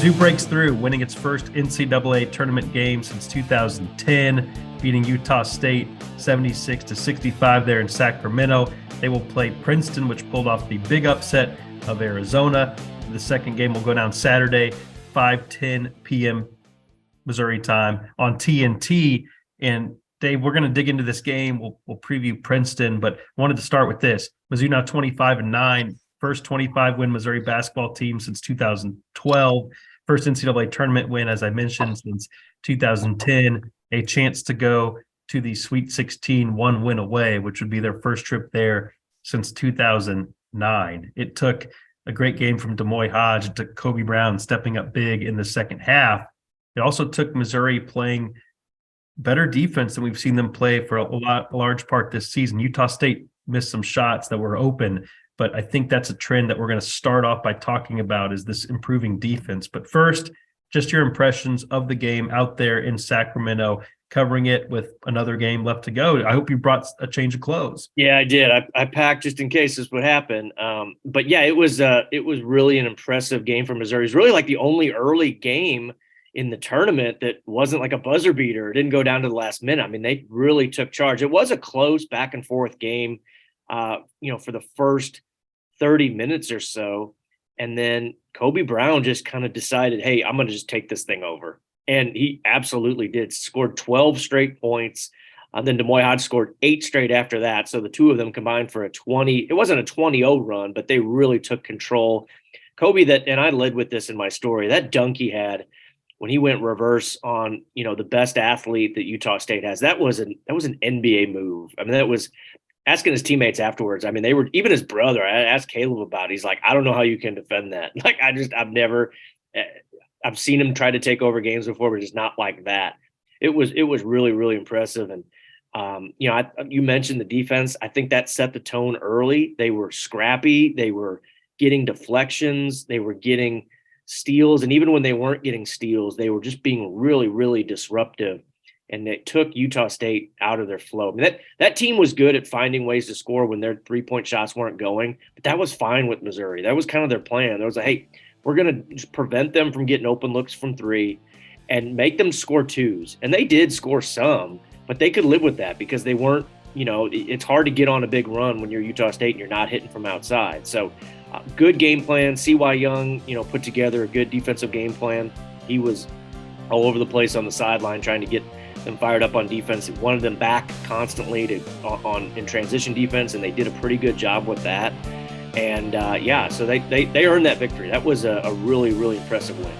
Mizzou breaks through, winning its first NCAA tournament game since 2010, beating Utah State 76-65 there in Sacramento. They will play Princeton, which pulled off the big upset of Arizona. The second game will go down Saturday, 5:10 p.m. Missouri time on TNT. And Dave, we're going to dig into this game. We'll preview Princeton, but wanted to start with this. Mizzou now 25-9. First 25-win Missouri basketball team since 2012. First NCAA tournament win, as I mentioned, since 2010. A chance to go to the Sweet 16, one win away, which would be their first trip there since 2009. It took a great game from D'Moy Hodge. It took Kobe Brown stepping up big in the second half. It also took Missouri playing better defense than we've seen them play for a large part this season. Utah State missed some shots that were open, but I think that's a trend that we're going to start off by talking about, is this improving defense. But first, just your impressions of the game out there in Sacramento, covering it with another game left to go. I hope you brought a change of clothes. Yeah, I did. I packed just in case this would happen. But yeah, it was really an impressive game for Missouri. It was really like the only early game in the tournament that wasn't like a buzzer beater. It didn't go down to the last minute. I mean, they really took charge. It was a close back and forth game, for the first 30 minutes or so. And then Kobe Brown just kind of decided, hey, I'm going to just take this thing over. And he absolutely did. Scored 12 straight points. Then D'Moy Hodge scored 8 straight after that. So the two of them combined for a 20. It wasn't a 20-0 run, but they really took control. Kobe, and I led with this in my story, that dunk he had when he went reverse on, the best athlete that Utah State has, that was an NBA move. I mean, that was asking his teammates afterwards. I mean, they were, even his brother, I asked Caleb about it. He's like, I don't know how you can defend that. Like, I've seen him try to take over games before, but just not like that. It was really, really impressive. And, you mentioned the defense. I think that set the tone early. They were scrappy. They were getting deflections. They were getting steals. And even when they weren't getting steals, they were just being really, really disruptive. And it took Utah State out of their flow. I mean, that team was good at finding ways to score when their 3-point shots weren't going, but that was fine with Missouri. That was kind of their plan. There was hey, we're going to just prevent them from getting open looks from 3 and make them score 2s. And they did score some, but they could live with that because they weren't, it's hard to get on a big run when you're Utah State and you're not hitting from outside. So good game plan. C.Y. Young, put together a good defensive game plan. He was all over the place on the sideline trying to get them fired up on defense. He wanted them back constantly in transition defense, and they did a pretty good job with that. And so they earned that victory. That was a really, really impressive win.